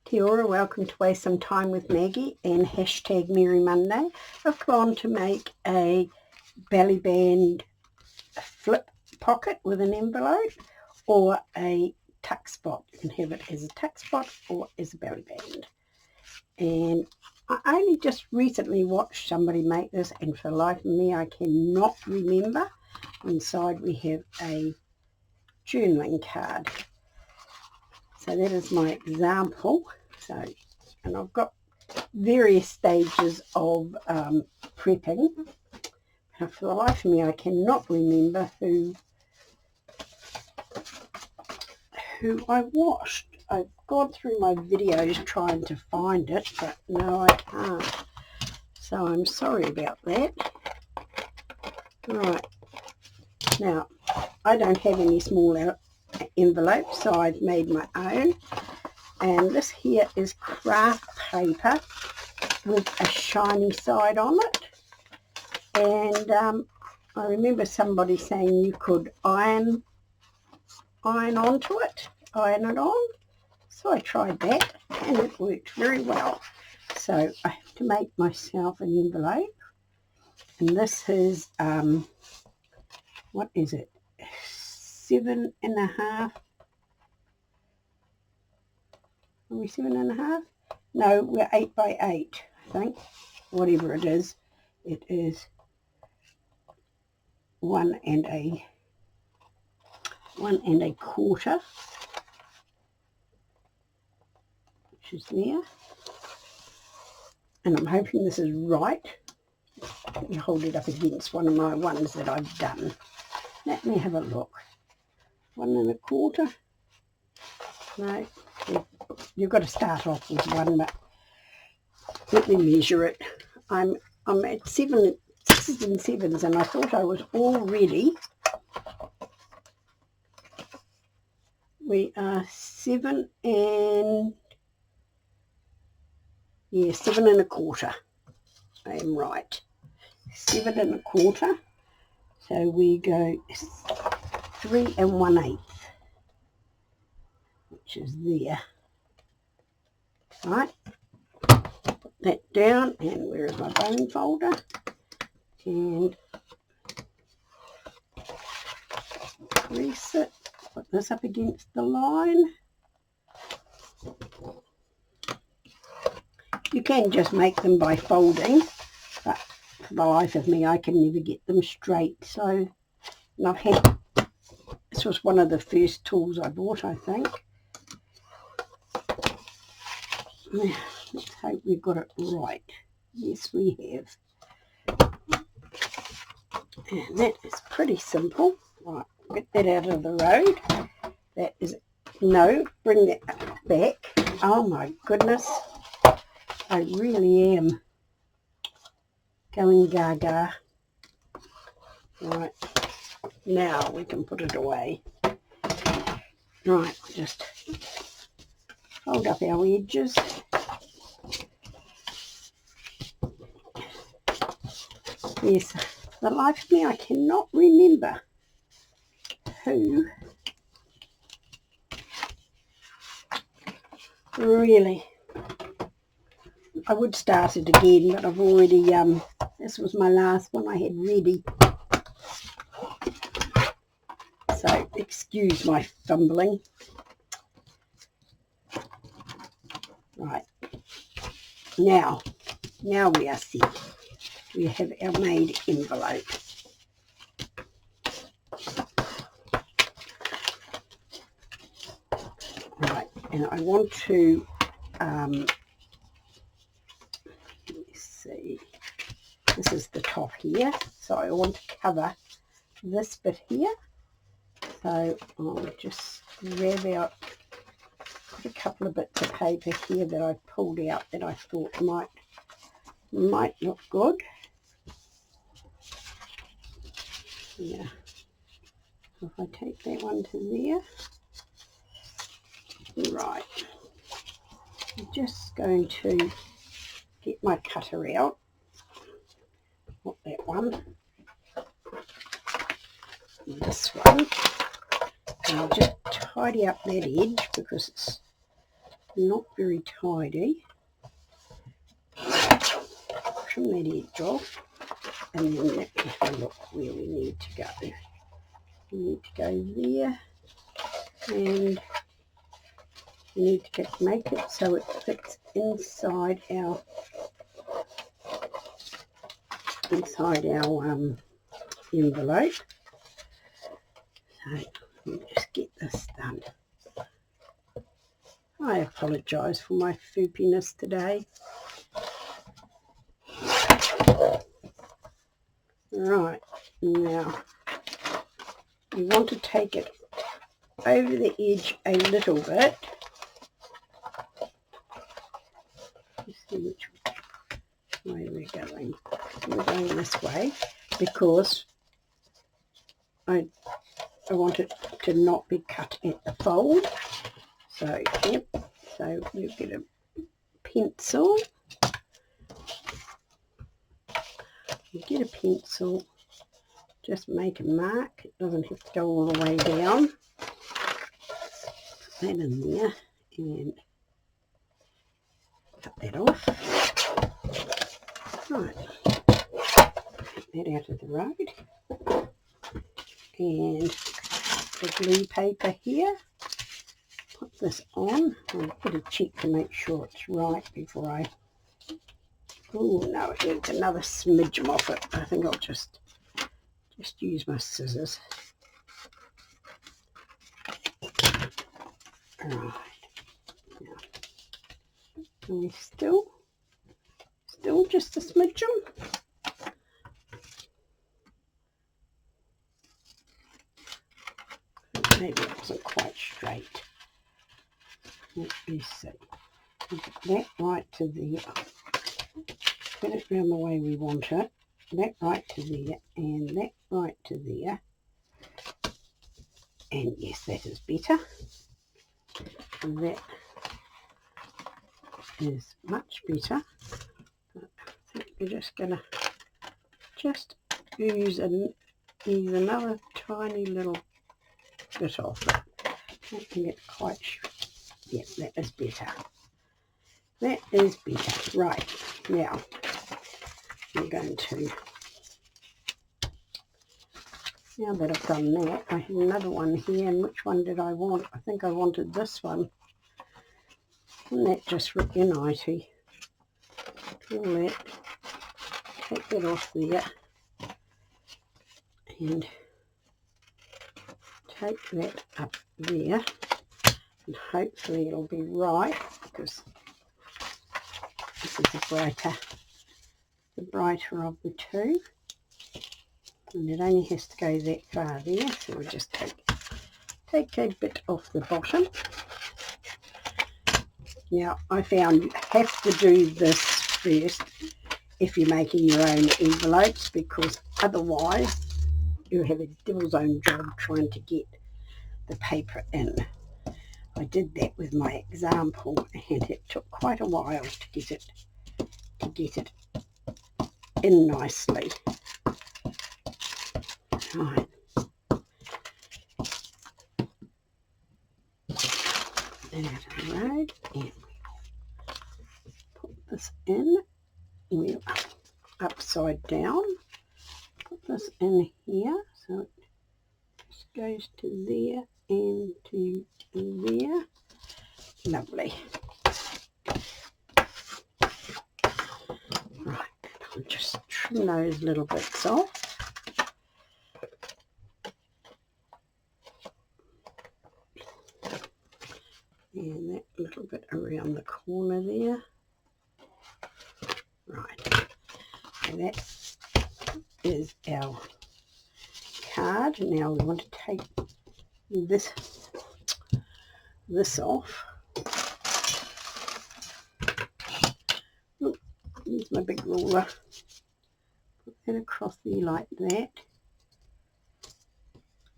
Kia ora, welcome to Waste Some Time with Maggie and hashtag Merry Monday. I've gone to make a Bellyband flip pocket with an envelope or a tuck spot. You can have it as a tuck spot or as a Bellyband. And I only just recently watched somebody make this, and for the life of me I cannot remember. Inside we have a journaling card. So that is my example. And I've got various stages of prepping. And for the life of me, I cannot remember who I watched. I've gone through my videos trying to find it, but no, I can't. So I'm sorry about that. Right. Now, I don't have any small envelopes, so I've made my own. And this here is craft paper with a shiny side on it. And I remember somebody saying you could iron onto it, iron it on. So I tried that and it worked very well. So I have to make myself an envelope. And this is, what is it? 7.5. Are we 7.5? No, we're 8 by 8, I think. Whatever it is 1 1/4, which is there. And I'm hoping this is right. Let me hold it up against one of my ones that I've done. Let me have a look. 1 1/4. No. You've got to start off with one, but let me measure it. I'm at 6s and 7s, and I thought I was all ready. We are 7 7.25. I am right. 7.25. So we go 3 1/8, which is there. Right, put that down, and where is my bone folder? And crease it, put this up against the line. You can just make them by folding, but for the life of me I can never get them straight. So, and this was one of the first tools I bought, I think. Now, let's hope we've got it right. Yes, we have. And that is pretty simple. Right, get that out of the road. That is, no, bring that back. Oh my goodness. I really am going gaga. Right, now we can put it away. Right, just fold up our edges. Yes, for the life of me, I cannot remember who really. I would start it again, but I've already, this was my last one I had ready. So, excuse my fumbling. Right, now we are set. We have our made envelope. Right, and I want to, let's see, this is the top here, so I want to cover this bit here. So I'll just grab out, put a couple of bits of paper here that I pulled out that I thought might look good. Yeah, if I take that one to there, right, I'm just going to get my cutter out, not that one, this one, and I'll just tidy up that edge because it's not very tidy. Trim that edge off, and then let me have a look where we need to go. We need to go there, and we need to make it so it fits inside our envelope. So let me just get this done. I apologise for my foopiness today. Right, now you want to take it over the edge a little bit. Let's see which way we're going. We're going this way because I want it to not be cut at the fold. So, yep, so you get a pencil. You get a pencil, just make a mark. It doesn't have to go all the way down. Put that in there and cut that off. Right, get that out of the road. And the glue paper here. Put this on. I'll put a check to make sure it's right before I... Oh no, there's another smidge off it. I think I'll just use my scissors. Right. Now, we still just a smidge. Maybe it wasn't quite straight. Let me see. Put that right to there. Put it round the way we want it. That right to there, and that right to there. And yes, that is better. And that is much better. But I think we're just going to use another tiny little bit off it. I don't think it's quite sure. Yeah, that is better. That is better. Right, now I'm going to, now that I've done that, I have another one here, and which one did I want? I think I wanted this one. Isn't that just ripping-itty? All that, take that off there, and take that up there, and hopefully it'll be right, because this is the brighter of the two, and it only has to go that far there, so we'll just take a bit off the bottom. Now I found you have to do this first if you're making your own envelopes, because otherwise you have a devil's own job trying to get the paper in. I did that with my example, and it took quite a while to get it in nicely. Right. Then out of the road, and put this in. We're upside down. Put this in here, so it just goes to there and to there. Lovely. Right, I'll just trim those little bits off. And that little bit around the corner there. Right, so that is our card. Now we want to take this off. Oh, use my big ruler. Put that across there like that,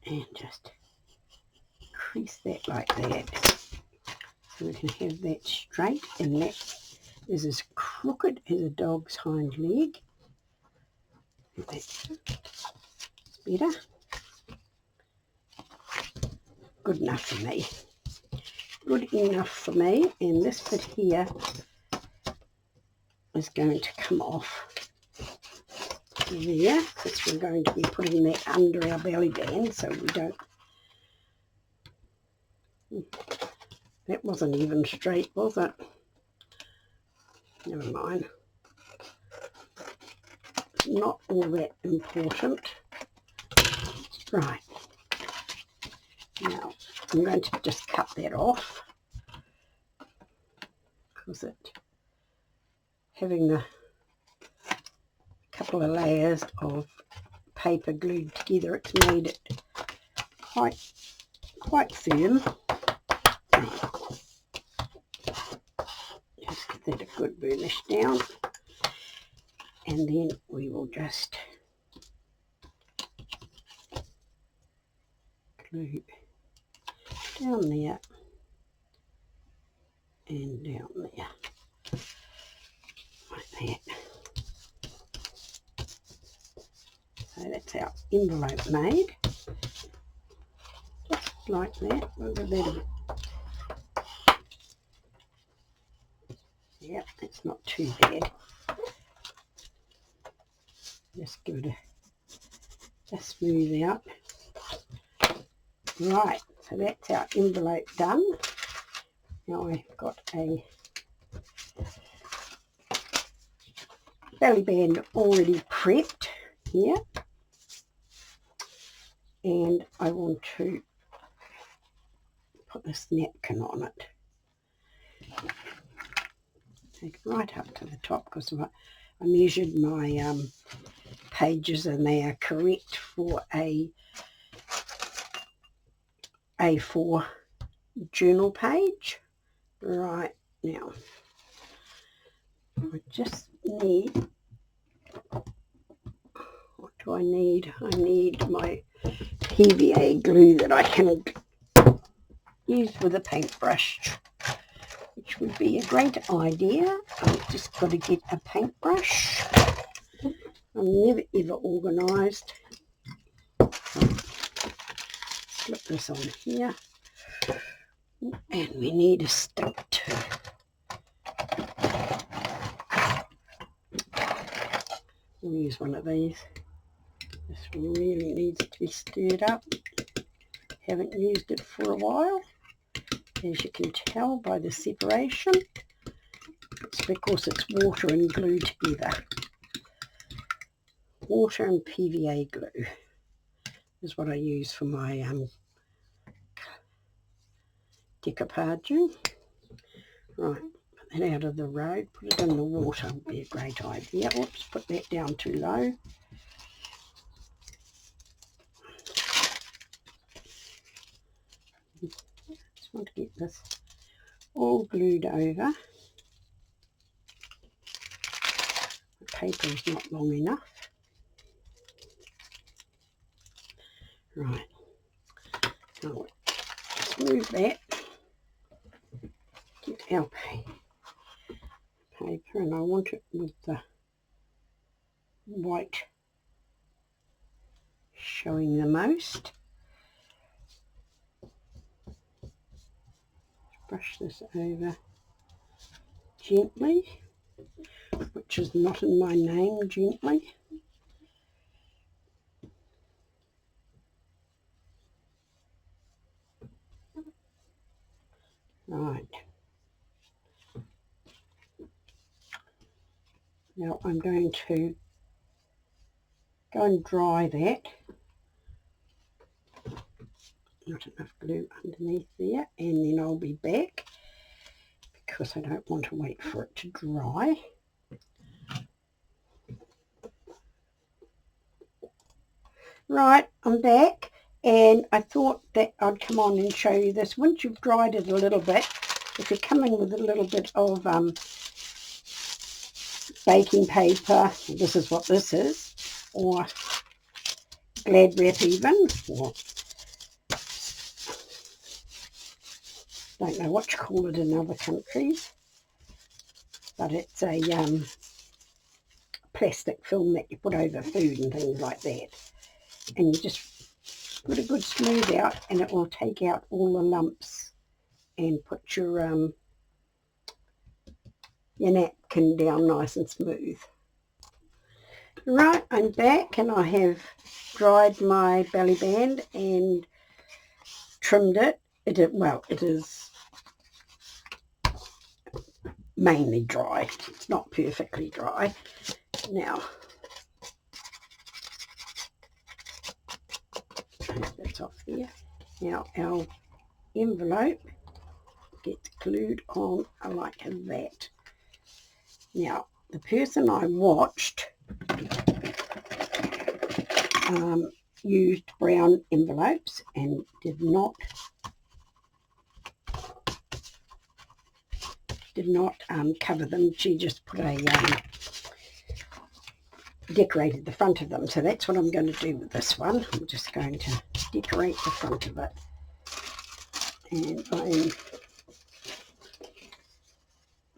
and just crease that like that, so we can have that straight, and that is as crooked as a dog's hind leg. That's better. Good enough for me. good enough for me, and this bit here is going to come off there, because we're going to be putting that under our belly band so we don't. That wasn't even straight, was it? Never mind. Not all that important. Right. Now I'm going to just cut that off, because having a couple of layers of paper glued together, it's made it quite firm. Just give that a good burnish down, and then we will just glue down there and down there, like that. So that's our envelope made, just like that. We'll give that a bit. Yep, it's not too bad. Just give it a smooth out. Right, so that's our envelope done. Now I've got a belly band already prepped here, and I want to put this napkin on it. Take it right up to the top, because I measured my pages and they are correct for a A4 journal page. Right, now I just need, what do I need? I need my PVA glue that I can use with a paintbrush, which would be a great idea. I've just got to get a paintbrush. I'm never ever organised. Slip this on here, and we need a stick too. We'll use one of these. This one really needs to be stirred up. Haven't used it for a while, as you can tell by the separation. It's because it's water and glue together. Water and PVA glue is what I use for my decoupaging. Right, put that out of the road, put it in the water would be a great idea. Oops, put that down too low. Just want to get this all glued over. The paper is not long enough. Right, now let's move that. Get our paper, and I want it with the white showing the most. Brush this over gently, which is not in my name, gently. Right. Now I'm going to go and dry that. Not enough glue underneath there, and then I'll be back, because I don't want to wait for it to dry. Right, I'm back, and I thought that I'd come on and show you this. Once you've dried it a little bit, if you come in with a little bit of baking paper, this is what this is, or Glad wrap even, or don't know what you call it in other countries, but it's a plastic film that you put over food and things like that, and you just put a good smooth out, and it will take out all the lumps and put your napkin down nice and smooth. Right, I'm back and I have dried my Bellyband and trimmed it. It is mainly dry. It's not perfectly dry. Now, that's off there. Now our envelope gets glued on like that. Now, the person I watched used brown envelopes and did not cover them. She just put decorated the front of them. So that's what I'm going to do with this one. I'm just going to decorate the front of it. And I'm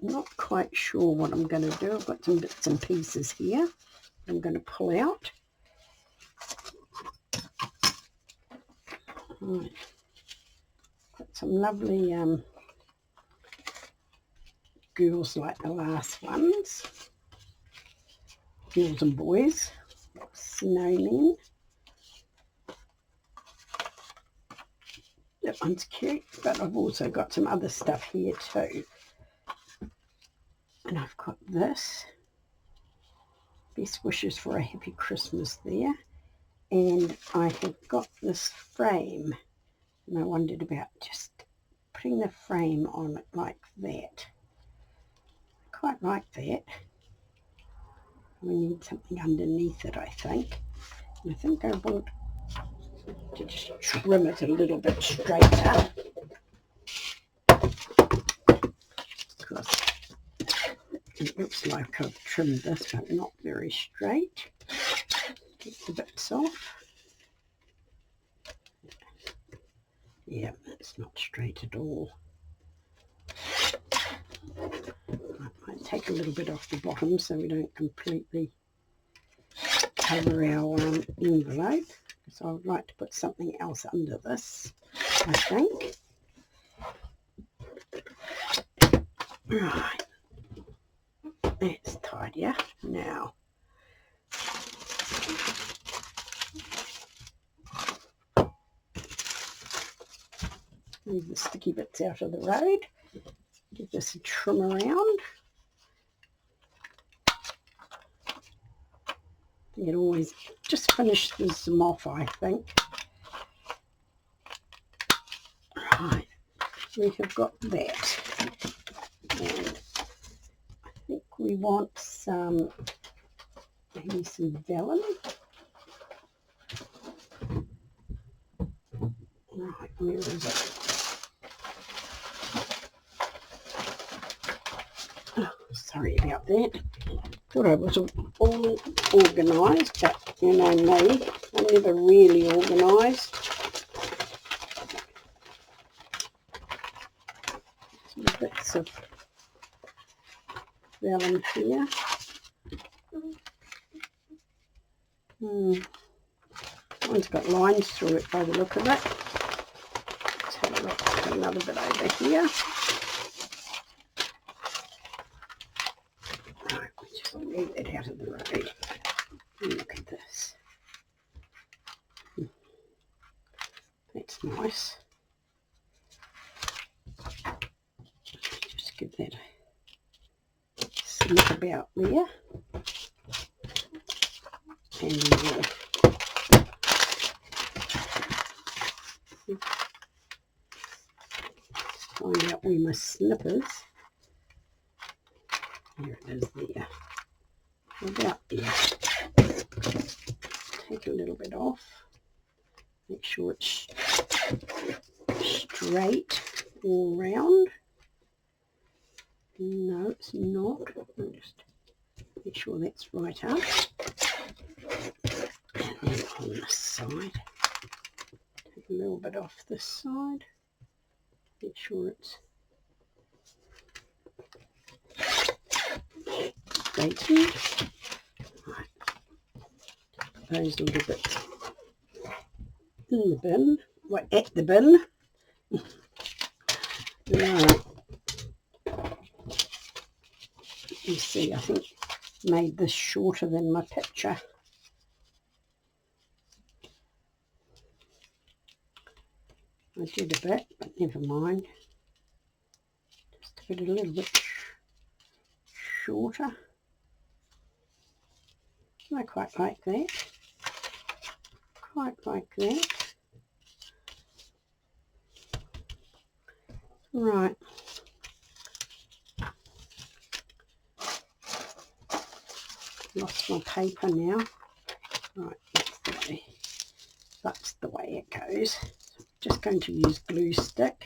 not quite sure what I'm going to do. I've got some bits and pieces here I'm going to pull out. Right. Got some lovely girls like the last ones. Girls and boys. Snowmen. That one's cute, but I've also got some other stuff here too. And I've got this. Best wishes for a happy Christmas there. And I have got this frame. And I wondered about just putting the frame on it like that. I quite like that. We need something underneath it, I think. And I think I want to just trim it a little bit straighter. Because it looks like I've trimmed this, but not very straight. Get the bits off. Yeah, it's not straight at all. I might take a little bit off the bottom so we don't completely cover our envelope. So I would like to put something else under this, I think. Right. That's tidier. Now, move the sticky bits out of the road. Give this a trim around. It always just finishes them off, I think. Right, we have got that. And I think we want some, maybe some vellum. Right, where is it? Oh, sorry about that. Thought I was all organised, but you know me, I'm never really organised. Some bits of vellum here. One's got lines through it by the look of it. Let's have a look at another bit over here. Right, we just move it out of the road. Look at this. That's nice. Just give that a snip about there. And we'll find out where my snip is. Here it is there. About there. Take a little bit off. Make sure it's straight all round. No, it's not. I'll just make sure that's right up. And then on this side, take a little bit off this side. Make sure it's straightened. Right. Put those little bits in the bin. Well, at the bin. Right. You see, I think I made this shorter than my picture. I did a bit, but never mind. Just a little bit shorter. I quite like that. Quite like that. Right. Lost my paper now. Right, that's the way it goes. Just going to use glue stick.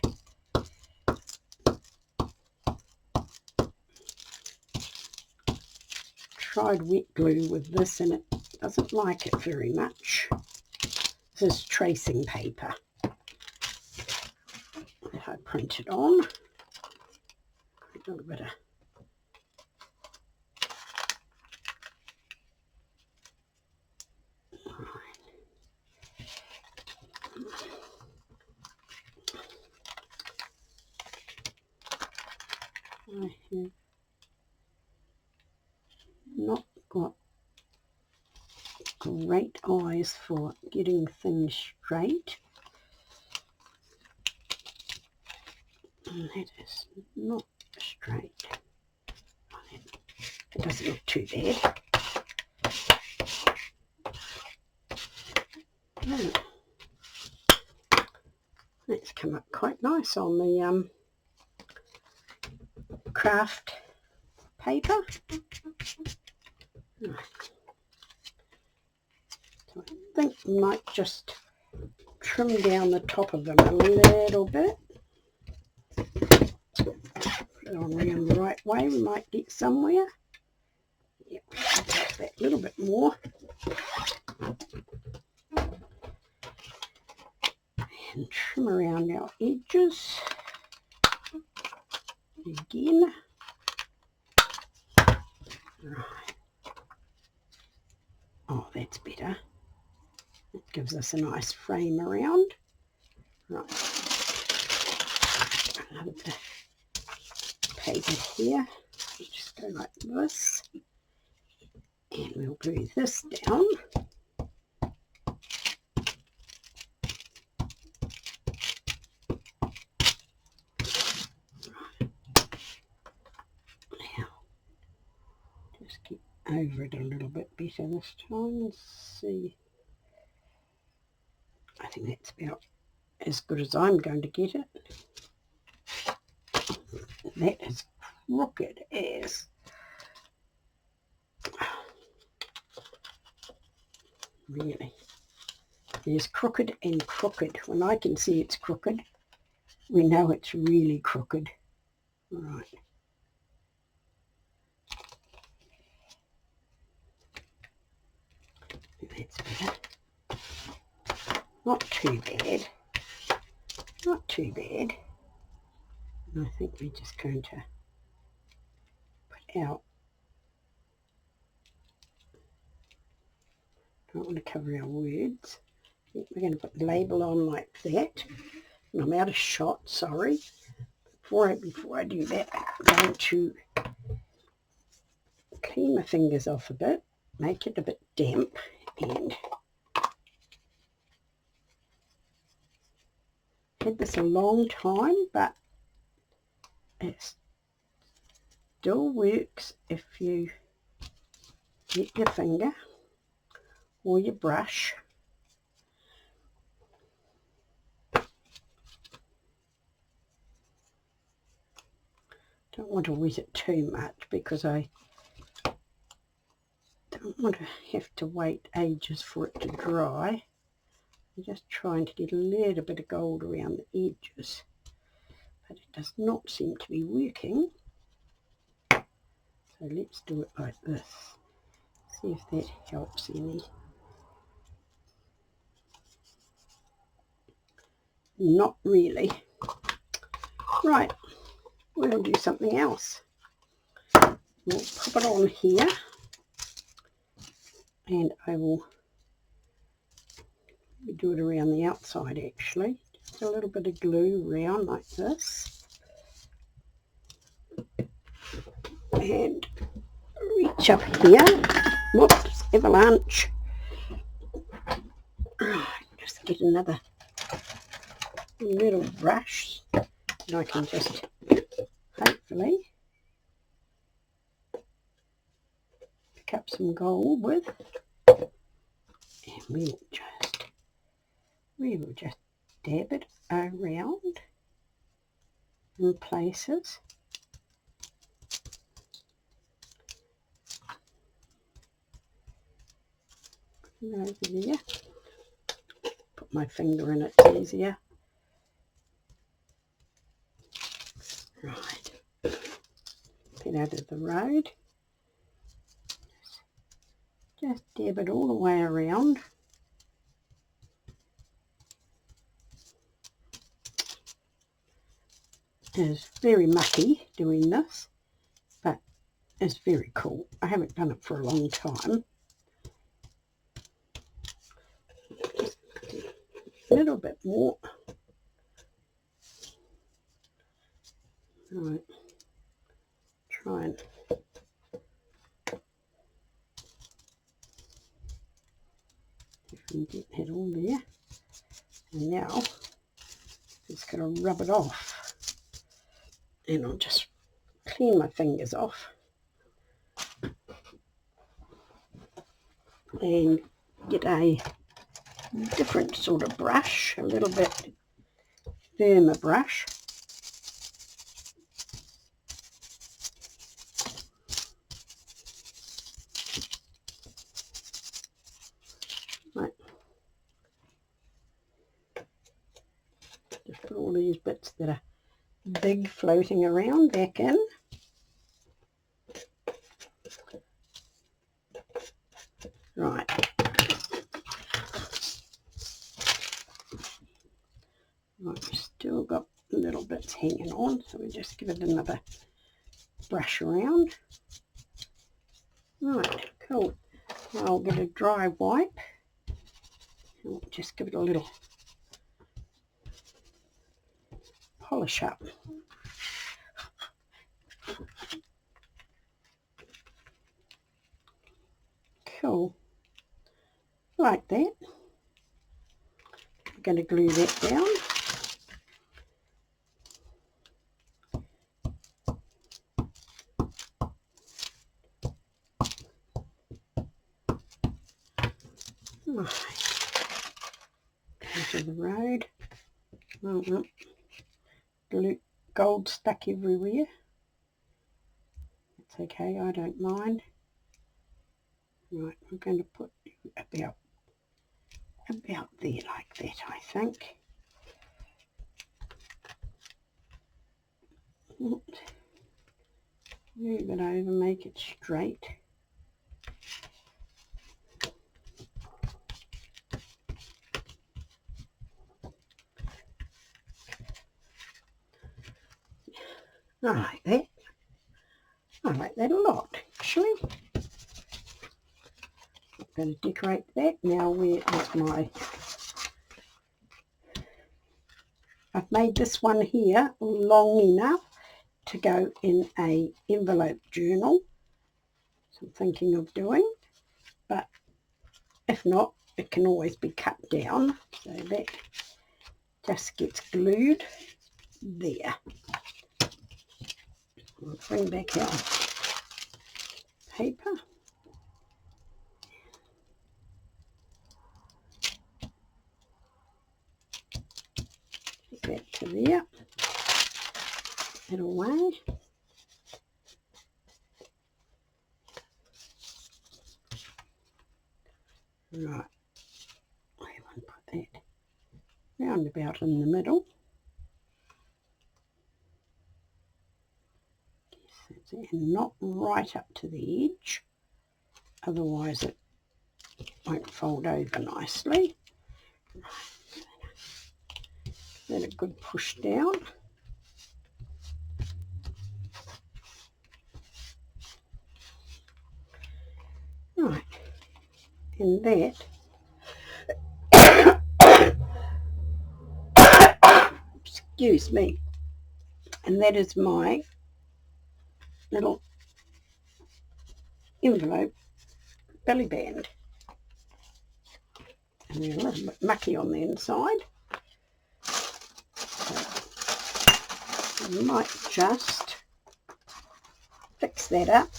Tried wet glue with this and it doesn't like it very much. This is tracing paper that I printed on. A little bit of I have not got great eyes for getting things straight. And that is not straight. It doesn't look too bad. That's come up quite nice on the craft paper. So I think I might just trim down the top of them a little bit. Put it on around the right way, we might get somewhere. Yep, just that little bit more. And trim around our edges again. Right. Oh, that's better. It gives us a nice frame around. Right. Another bit of paper here. We'll just go like this. And we'll glue this down. Get over it a little bit better this time. Let's see. I think that's about as good as I'm going to get it. That is crooked as. Really. There's crooked and crooked. When I can see it's crooked, we know it's really crooked. Right. That's better. Not too bad. Not too bad. And I think we're just going to put out. Don't want to cover our words. I think we're going to put the label on like that. And I'm out of shot, sorry. Before I do that, I'm going to clean my fingers off a bit, make it a bit damp, and had this a long time, but it still works if you get your finger or your brush. Don't want to wet it too much because I don't want to have to wait ages for it to dry. I'm just trying to get a little bit of gold around the edges, but it does not seem to be working. So let's do it like this. See if that helps any. Not really. Right, we'll do something else. We'll pop it on here, and I will do it around the outside actually. Just a little bit of glue around like this. and reach up here. Whoops, avalanche. Right, just get another little brush that I can just hopefully pick up some gold with, and we will just dab it around in places. Over there. Put my finger in, it's easier. Right. Get out of the road. Just dab it all the way around. It's very mucky doing this, but it's very cool. I haven't done it for a long time. Just a little bit more. Right. Try and get it all there. And now just going to rub it off. And I'll just clean my fingers off and get a different sort of brush, a little bit firmer brush. Right. Just put all these bits that are big floating around back in. Right. Right, we've still got little bits hanging on, so we just give it another brush around. Right, cool. Now I'll get a dry wipe and we'll just give it a little polish up. Cool. Like that. I'm going to glue that down. Right. Go to the road. Oh, glue, gold stuck everywhere. It's okay, I don't mind. Right, we're going to put about there like that, I think. Move it over, make it straight. I like that. I like that a lot, actually. I'm going to decorate that. Now where is my... I've made this one here long enough to go in a envelope journal. So I'm thinking of doing, but if not, it can always be cut down. So that just gets glued there. I'll bring back our paper. Get that to there. Put it away. Right. I haven't put that round about in the middle. And not right up to the edge, otherwise it won't fold over nicely. Then a good push down. Right, and that, excuse me, and that is my little envelope belly band. And they're a little bit mucky on the inside. So I might just fix that up.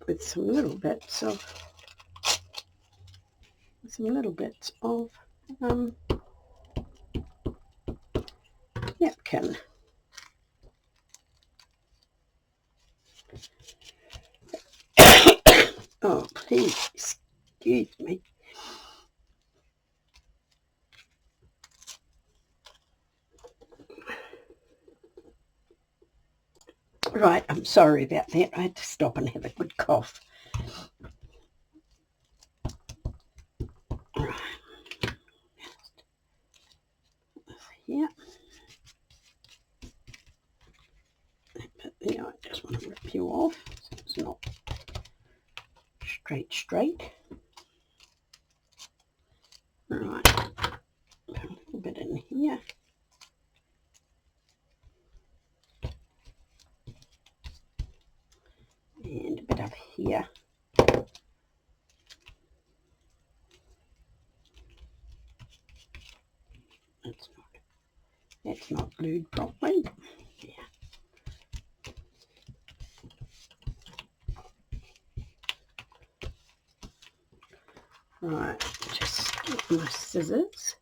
With some little bits of napkin. Oh, please excuse me. Right, I'm sorry about that. I had to stop and have a good cough. Right. Here. But yeah, I just want to rip you off so it's not straight. Right. Put a little bit in here. And a bit up here. That's not glued properly. Yeah. Right, just get my scissors,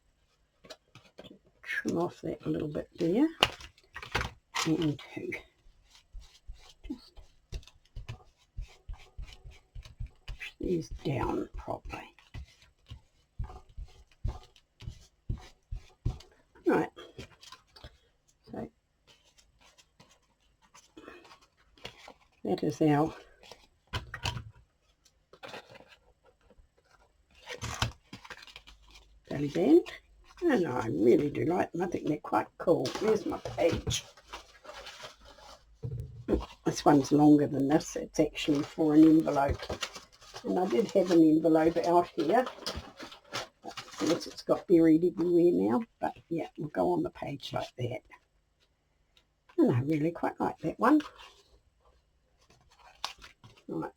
trim off that a little bit there, and to just push these down properly. Right, so that is our belly band, and I really do like them. I think they're quite cool. There's my page. This one's longer than this. It's actually for an envelope, and I did have an envelope out here. Of course, it's got buried everywhere now, but yeah, we'll go on the page like that. And I really quite like that one. Right,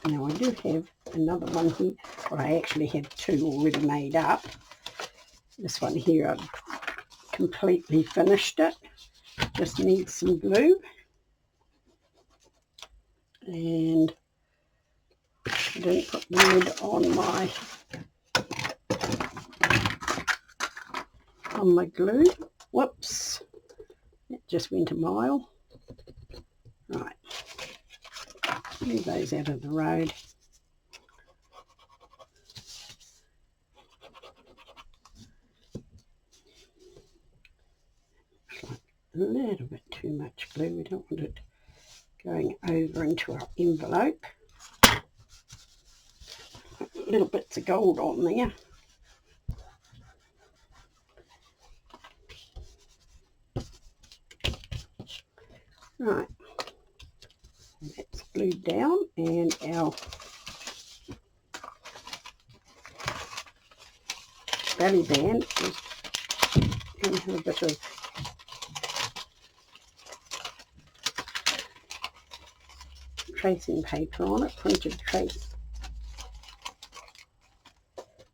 now I do have another one here. Well, I actually have two already made up. This one here, I've completely finished it. Just needs some glue. And I didn't put the lid on my glue. Whoops, it just went a mile. Right, move those out of the road. A little bit too much glue. We don't want it going over into our envelope. Little bits of gold on there. Right, that's glued down, and our belly band is going to have a bit of tracing paper on it, printed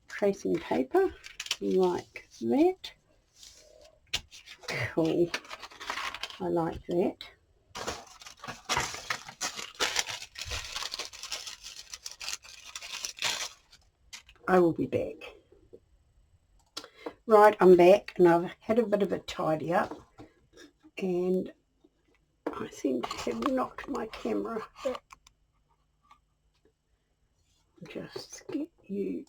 tracing paper like that. Cool, I like that. I will be back. Right, I'm back, and I've had a bit of a tidy up, and I seem to have knocked my camera. Just get you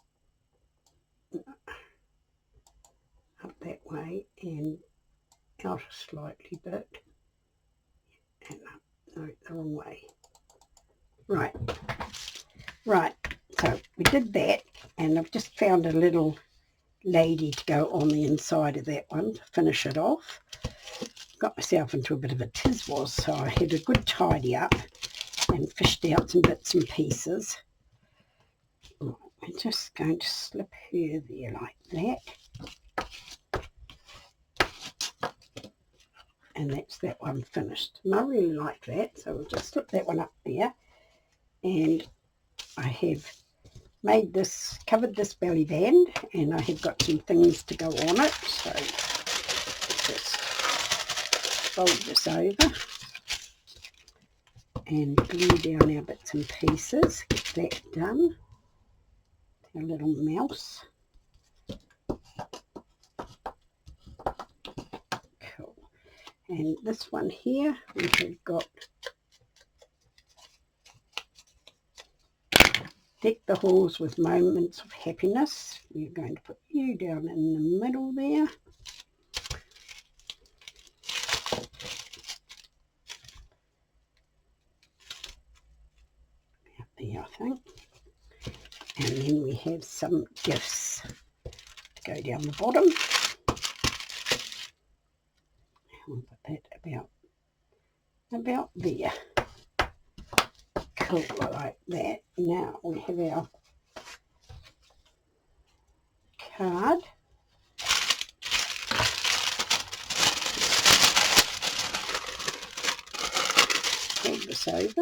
up that way and out a slightly bit, and up, no, the wrong way. Right, so we did that, and I've just found a little lady to go on the inside of that one to finish it off. Got myself into a bit of a tizwas, so I had a good tidy up and fished out some bits and pieces. I'm just going to slip her there like that. and that's that one finished. And I really like that, so we'll just slip that one up there. And I have made this, covered this belly band, and I have got some things to go on it, so just fold this over and glue down our bits and pieces. Get that done. Our little mouse. Cool. And this one here, we have got Deck the Halls with Moments of Happiness. We're going to put you down in the middle there. About there, I think. And then we have some gifts to go down the bottom. We'll put that about there. Cool, like that. Now we have our card. Fold this over.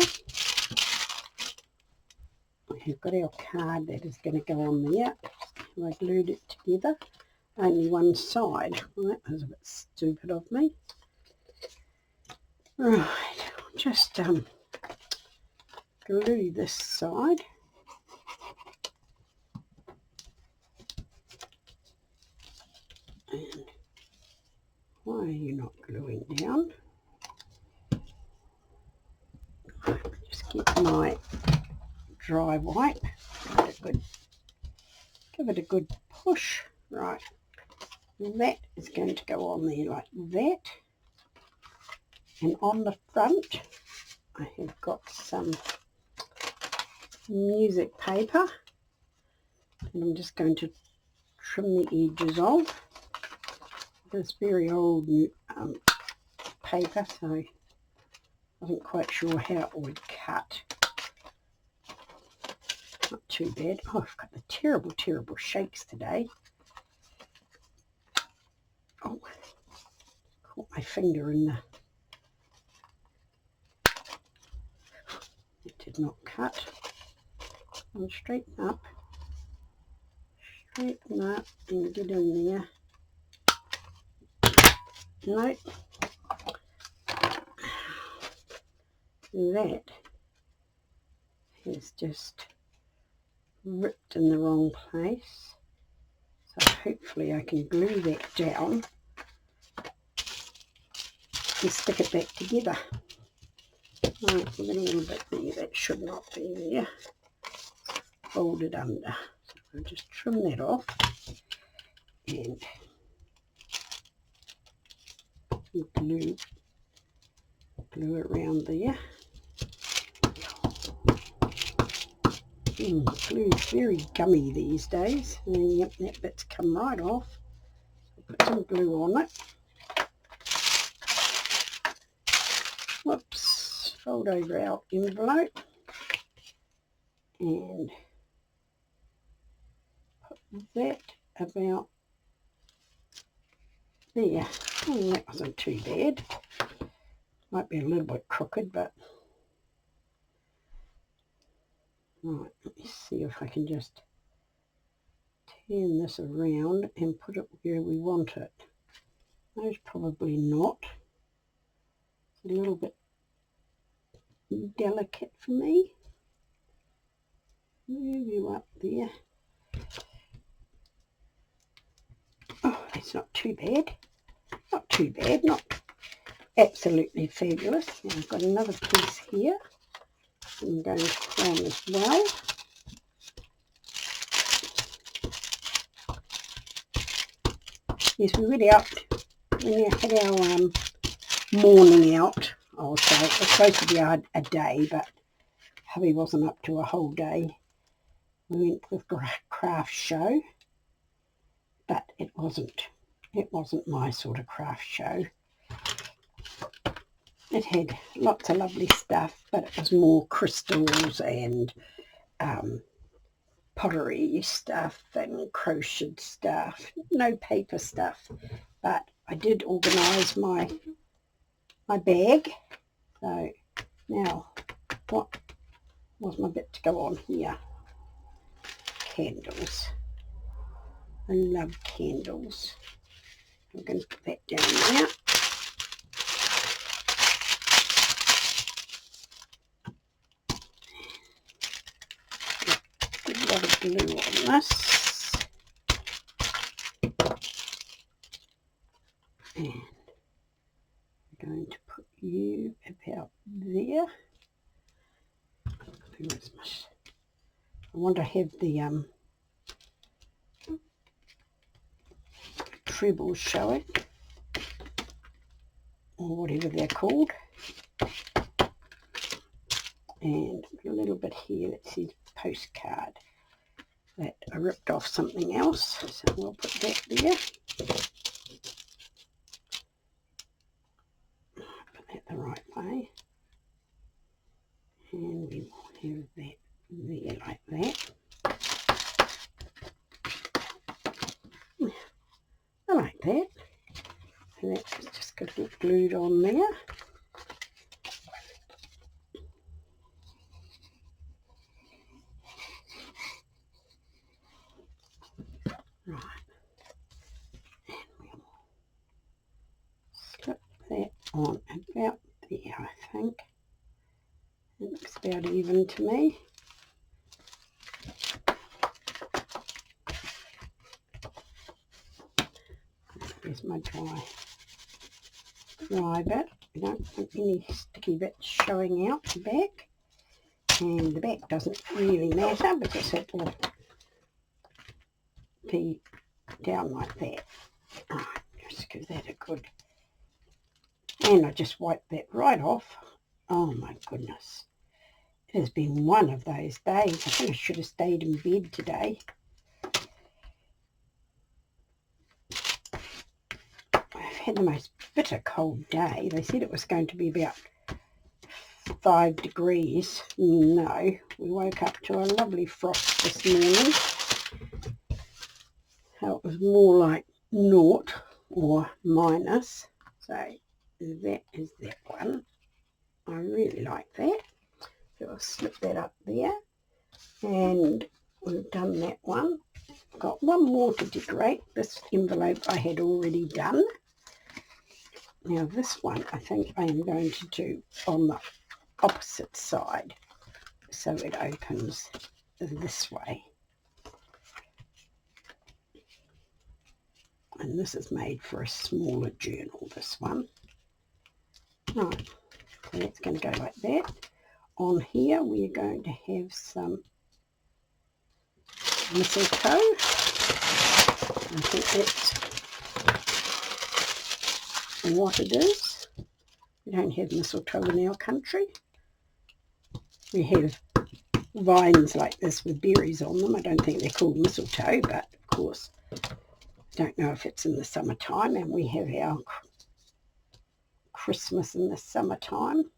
We've got our card that is going to go on there. I glued it together. Only one side. Well, that was a bit stupid of me. Right, just glue this side. And why are you not gluing down? Just get my dry wipe. Give it a good push. Right. And that is going to go on there like that. And on the front, I have got some music paper, and I'm just going to trim the edges off. This very old paper, so I wasn't quite sure how it would cut. Not too bad. Oh, I've got the terrible, terrible shakes today. Oh, caught my finger in the... It did not cut. And straighten up and get in there. Nope. That is just ripped in the wrong place. So hopefully I can glue that down and stick it back together. Right, we've got a little bit there that should not be there. Fold it under. So I'll just trim that off and glue it around there. Glue's very gummy these days. And yep, that bit's come right off. Put some glue on it. Whoops. Fold over our envelope and put that about there. Oh, that wasn't too bad. Might be a little bit crooked, but right, let me see if I can just turn this around and put it where we want it. Those probably not. It's a little bit delicate for me. Move you up there. Oh, that's not too bad. Not too bad, not absolutely fabulous. Now I've got another piece here. I'm going to put on as well. Yes, we went out, we had our morning out, I'll say. It was supposed to be a day, but hubby wasn't up to a whole day. We went to the craft show, but it wasn't my sort of craft show. It had lots of lovely stuff, but it was more crystals and pottery stuff and crocheted stuff, no paper stuff. But I did organise my my bag. So now, what was my bit to go on here? Candles. I love candles. I'm going to put that down there. Get a lot of glue on this. And I'm going to put you about there. I want to have the trebles showing, or whatever they're called. And a little bit here that says postcard that I ripped off something else, so we'll put that there. Put that the right way, and we will have that there like that. I like that. So that's just going to get glued on there. Right. And we'll slip that on about there, I think. It looks about even to me. There's my dry bit. I don't want any sticky bits showing out the back. And the back doesn't really matter because it will be down like that. Right, just give that a good... And I just wiped that right off. Oh my goodness. It has been one of those days. I think I should have stayed in bed today. I've had the most bitter cold day. They said it was going to be about 5 degrees. No, we woke up to a lovely frost this morning. So it was more like naught or minus. So that is that one. I really like that. So I'll slip that up there. And we've done that one. Got one more to decorate. This envelope I had already done. Now this one I think I am going to do on the opposite side, so it opens this way. And this is made for a smaller journal, this one. Right, so that's going to go like that. On here we're going to have some mistletoe. I think that's what it is. We don't have mistletoe in our country. We have vines like this with berries on them. I don't think they're called mistletoe, but of course I don't know if it's in the summertime, and we have our Christmas in the summertime.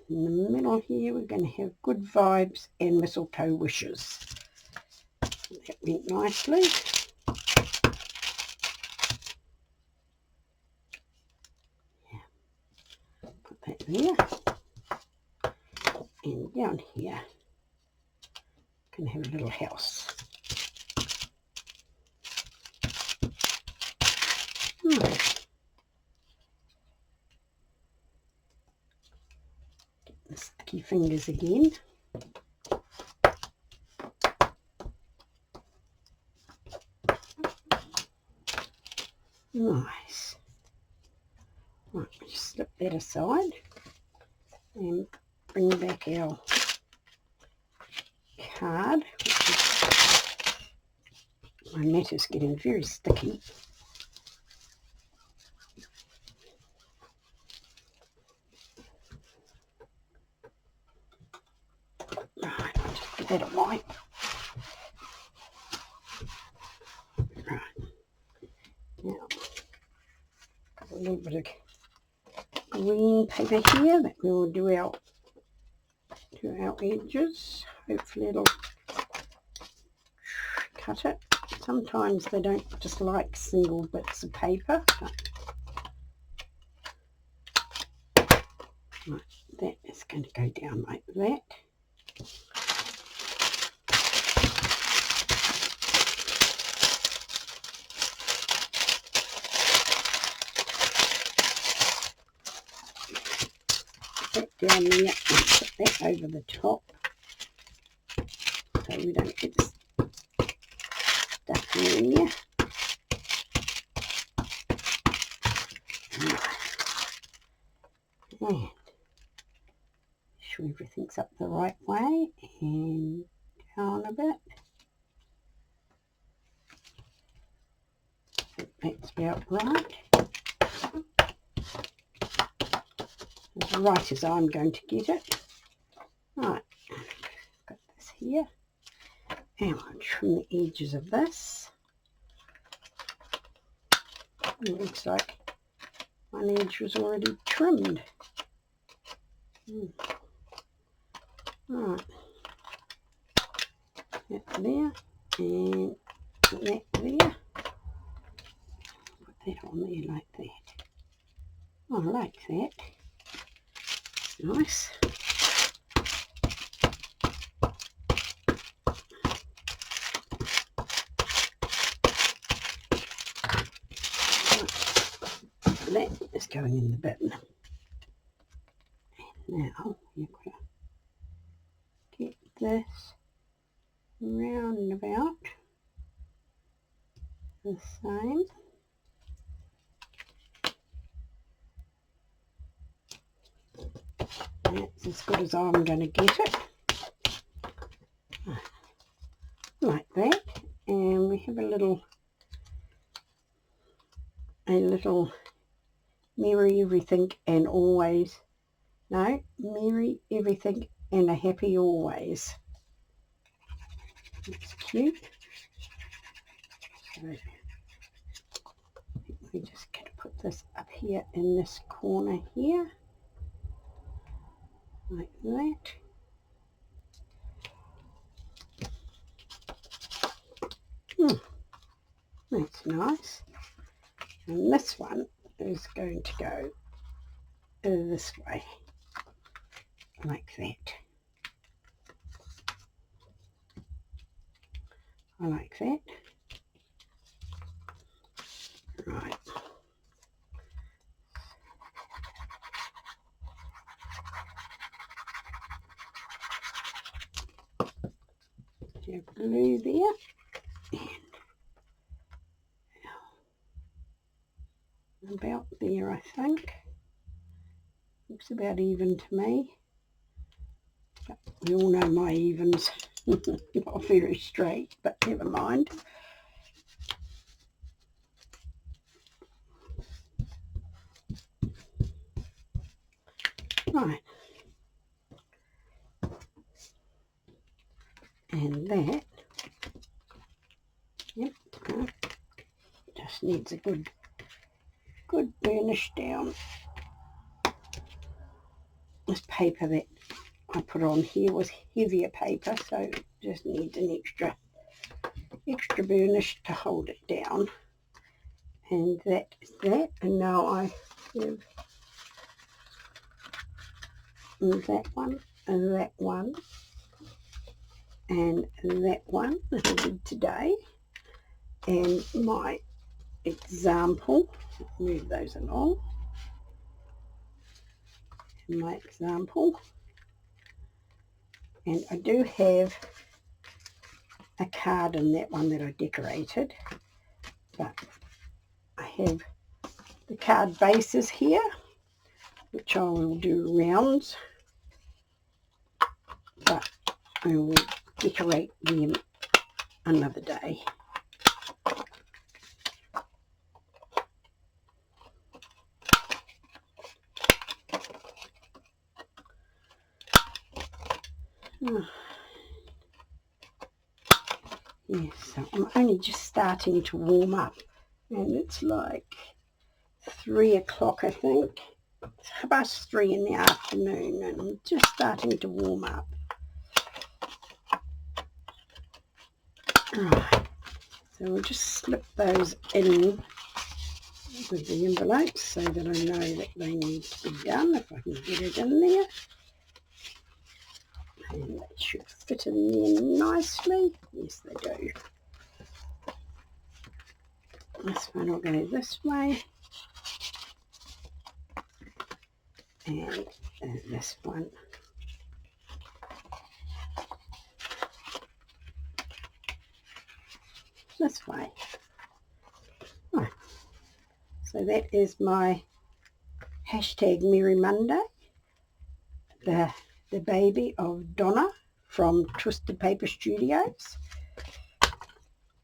In the middle here we're going to have good vibes and mistletoe wishes. That went nicely. Yeah. Put that there. And down here can have a little house. Get the sticky fingers again. Nice. Right, just slip that aside and bring back our card. My mat is getting very sticky. Right, I'll just give that a wipe. Right. Now, got a little bit of green paper here that we will do our edges. Hopefully it'll cut it. Sometimes they don't just like single bits of paper. Right, that is going to go down like that. That down there and put that over the top so we don't get stuck in there. And make sure everything's up the right way and down a bit. That's about right. As right as I'm going to get it. Right, got this here. And I'll trim the edges of this. It looks like one edge was already trimmed. Right, that there and that there. Put that on there like that. I like that. Nice. That is going in the bin. And now you've got to get this round about the same. That's as good as I'm going to get it. Like that. And we have a little merry everything and always. No, merry everything and a happy always. That's cute. So we just going to put this up here in this corner here. Like that. That's nice. And this one is going to go this way, like that. I like that. Right. Glue there. And about there, I think. Looks about even to me. But we all know my evens. Not very straight, but never mind. Right. And that, yep, just needs a good burnish down. This paper that I put on here was heavier paper, so it just needs an extra burnish to hold it down. And that is that. And now I have that one and that one and that one that I did today, and my example. Move those along. And my example. And I do have a card in that one that I decorated, but I have the card bases here, which I will do rounds, but I will decorate them another day. Yes, so I'm only just starting to warm up, and it's like 3 o'clock, I think. It's past 3 in the afternoon, and I'm just starting to warm up. Right, So we'll just slip those in with the envelopes so that I know that they need to be done, if I can get it in there. And they should fit in there nicely. Yes, they do. This one will go this way. And this one. This way. Right. So that is my hashtag Merry Monday, the baby of Donna from Twisted Paper Studios,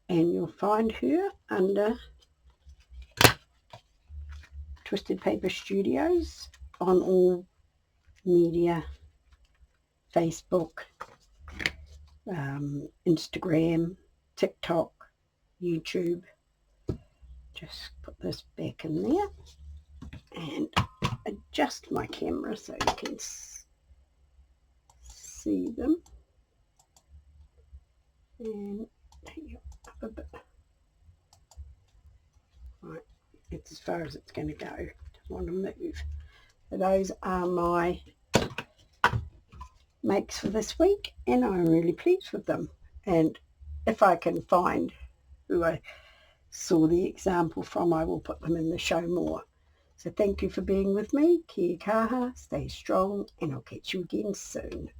and you'll find her under Twisted Paper Studios on all media, Facebook, Instagram, TikTok, YouTube. Just put this back in there and adjust my camera so you can see them, and take it up a bit. Right, it's as far as it's going to go. Don't want to move. So those are my makes for this week, and I'm really pleased with them. And if I can find who I saw the example from, I will put them in the show more. So thank you for being with me. Kia kaha, stay strong, and I'll catch you again soon.